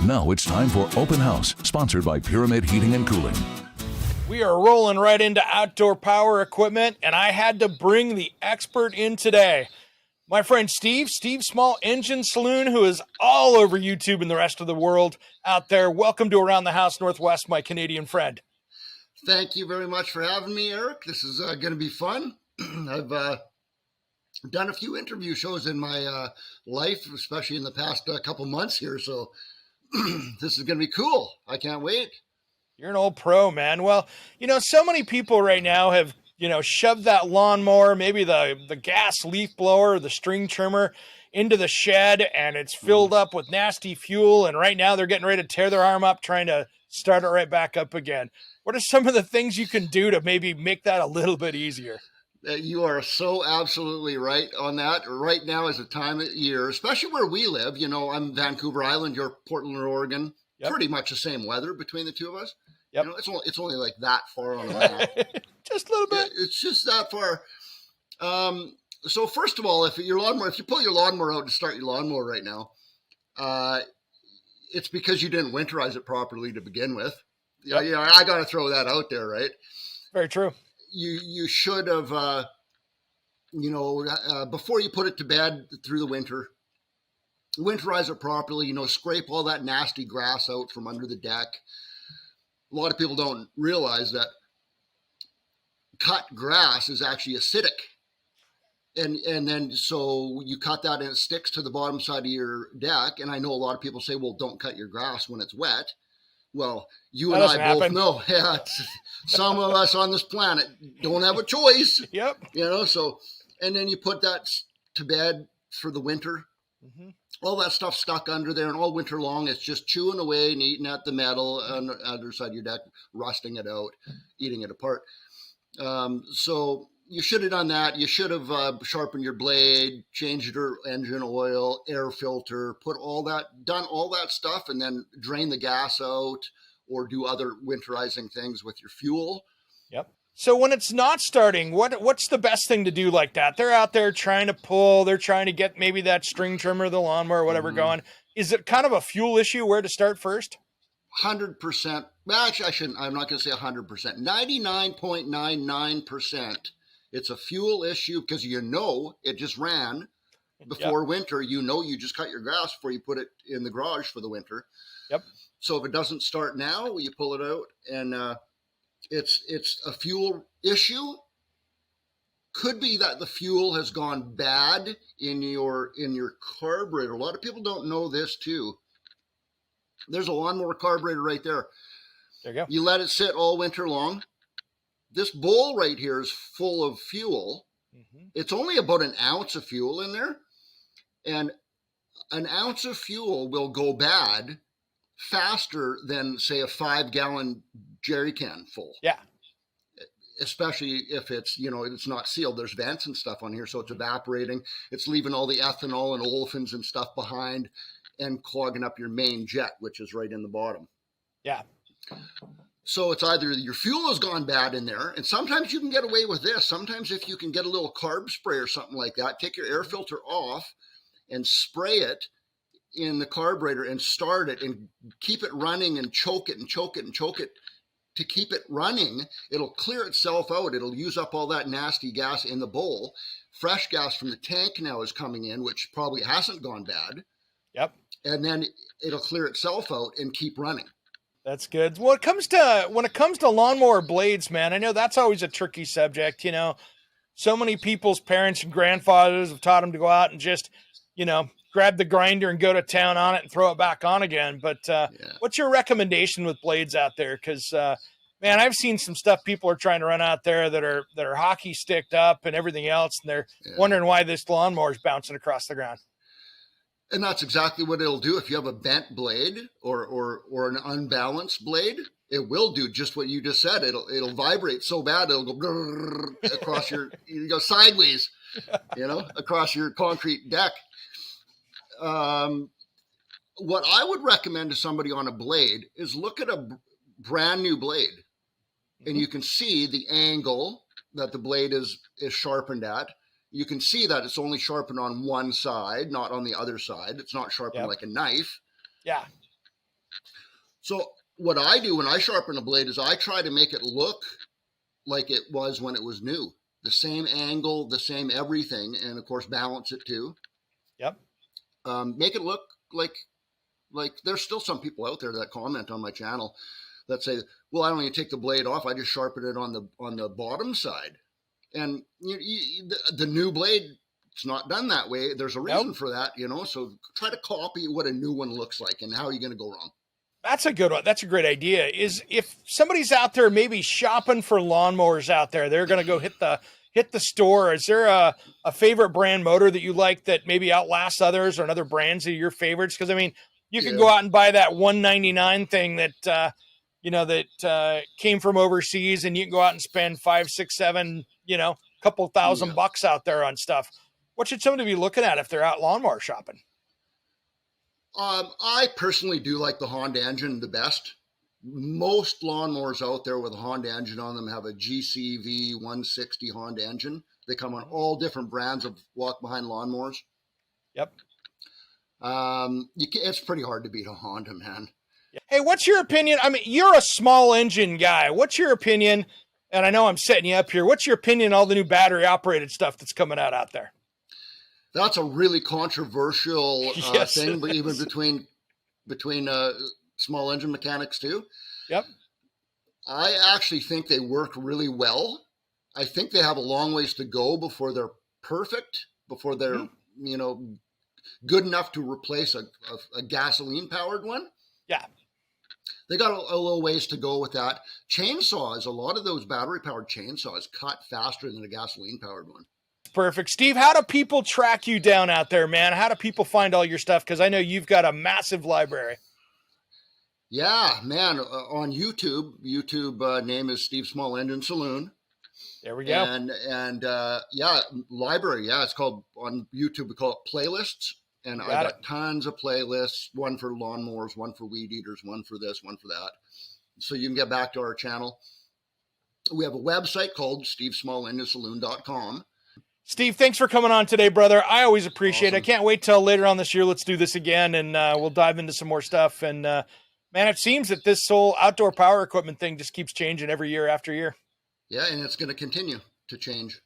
Now it's time for Open House, sponsored by Pyramid Heating and Cooling. We are rolling right into outdoor power equipment, and I had to bring the expert in today. My friend Steve Small Engine Saloon, who is all over YouTube and the rest of the world out there. Welcome to Around the House Northwest, my Canadian friend. Thank you very much for having me, Eric. This is going to be fun. I've done a few interview shows in my life, especially in the past couple months here, so this is going to be cool. I can't wait. You're an old pro, man. Well, so many people right now have, shoved that lawnmower, maybe the gas leaf blower, the string trimmer into the shed, and it's filled up with nasty fuel. And right now they're getting ready to tear their arm up, trying to start it right back up again. What are some of the things you can do to maybe make that a little bit easier? You are so absolutely right on that. Right now is a time of year, especially where we live. I'm Vancouver Island, you're Portland, Oregon. Yep. Pretty much the same weather between the two of us. Yep. It's only like that far on the map. Just a little bit. It's just that far. So first of all, if you pull your lawnmower out to start your lawnmower right now, it's because you didn't winterize it properly to begin with. Yep. I got to throw that out there, right? Very true. You should have, before you put it to bed through the winter, winterize it properly, scrape all that nasty grass out from under the deck. A lot of people don't realize that cut grass is actually acidic. And then so you cut that and it sticks to the bottom side of your deck. And I know a lot of people say, well, don't cut your grass when it's wet. Well, you and I both know, some of us on this planet don't have a choice. Yep. And then you put that to bed for the winter. Mm-hmm. All that stuff stuck under there, and all winter long, it's just chewing away and eating at the metal on the other side of your deck, rusting it out, eating it apart. So you should have done that. You should have sharpened your blade, changed your engine oil, air filter, done all that stuff, and then drain the gas out or do other winterizing things with your fuel. Yep. So when it's not starting, what's the best thing to do like that? They're out there trying to pull, they're trying to get maybe that string trimmer, the lawnmower, whatever going. Is it kind of a fuel issue where to start first? 100%. Actually, I'm not going to say 100%. 99.99%. It's a fuel issue because it just ran before winter. You just cut your grass before you put it in the garage for the winter. Yep. So if it doesn't start now, you pull it out, and it's a fuel issue. Could be that the fuel has gone bad in your carburetor. A lot of people don't know this too. There's a lawnmower carburetor right there. There you go. You let it sit all winter long. This bowl right here is full of fuel. Mm-hmm. It's only about an ounce of fuel in there. And an ounce of fuel will go bad faster than, say, a 5-gallon jerry can full. Yeah. Especially if it's, it's not sealed. There's vents and stuff on here, so it's evaporating. It's leaving all the ethanol and olefins and stuff behind and clogging up your main jet, which is right in the bottom. Yeah. So it's either your fuel has gone bad in there, and sometimes you can get away with this. Sometimes if you can get a little carb spray or something like that, take your air filter off and spray it in the carburetor and start it and keep it running and choke it and choke it and choke it. To keep it running, it'll clear itself out. It'll use up all that nasty gas in the bowl. Fresh gas from the tank now is coming in, which probably hasn't gone bad. Yep. And then it'll clear itself out and keep running. That's good. When it comes to lawnmower blades, man, I know that's always a tricky subject. So many people's parents and grandfathers have taught them to go out and just, grab the grinder and go to town on it and throw it back on again. But what's your recommendation with blades out there? Because, man, I've seen some stuff people are trying to run out there that are hockey sticked up and everything else, and they're wondering why this lawnmower is bouncing across the ground. And that's exactly what it'll do. If you have a bent blade or an unbalanced blade, it will do just what you just said. It'll vibrate so bad it'll go across you go sideways, across your concrete deck. What I would recommend to somebody on a blade is look at a brand new blade, and you can see the angle that the blade is sharpened at. You can see that it's only sharpened on one side, not on the other side. It's not sharpened like a knife. Yeah. So what I do when I sharpen a blade is I try to make it look like it was when it was new. The same angle, the same everything, and of course balance it too. Yep. Make it look like there's still some people out there that comment on my channel that say, "Well, I don't even take the blade off. I just sharpen it on the bottom side." And the new blade, it's not done that way. There's a reason for that, you know. So try to copy what a new one looks like, and how are you going to go wrong? That's a good one. That's a great idea. Is if somebody's out there maybe shopping for lawnmowers out there, they're going to go hit the store. Is there a favorite brand motor that you like that maybe outlasts others, or other brands that are your favorites? Because I mean, you could go out and buy that $199 thing that came from overseas, and you can go out and spend 5, 6, 7, couple $1,000 out there on stuff. What should somebody be looking at if they're out lawnmower shopping? I personally do like the Honda engine the best. Most lawnmowers out there with a Honda engine on them have a GCV 160 Honda engine. They come on all different brands of walk-behind lawnmowers. Yep. It's pretty hard to beat a Honda, man. Hey, what's your opinion? I mean, you're a small engine guy. What's your opinion? And I know I'm setting you up here. What's your opinion on all the new battery-operated stuff that's coming out there? That's a really controversial thing, but even between small engine mechanics too. Yep. I actually think they work really well. I think they have a long ways to go before they're perfect, before they're good enough to replace a gasoline-powered one. Yeah. They got a little ways to go with that. Chainsaws, a lot of those battery-powered chainsaws cut faster than a gasoline-powered one. Perfect. Steve, how do people track you down out there, man? How do people find all your stuff? Because I know you've got a massive library. Yeah, man. On YouTube name is Steve Small Engine Saloon. There we go. And library. Yeah, it's called, on YouTube, we call it playlists. And I got tons of playlists, one for lawnmowers, one for weed eaters, one for this, one for that. So you can get back to our channel. We have a website called stevesmallenginesaloon.com. Steve, thanks for coming on today, brother. I always appreciate it. I can't wait till later on this year. Let's do this again, and we'll dive into some more stuff. And, man, it seems that this whole outdoor power equipment thing just keeps changing every year after year. Yeah, and it's going to continue to change.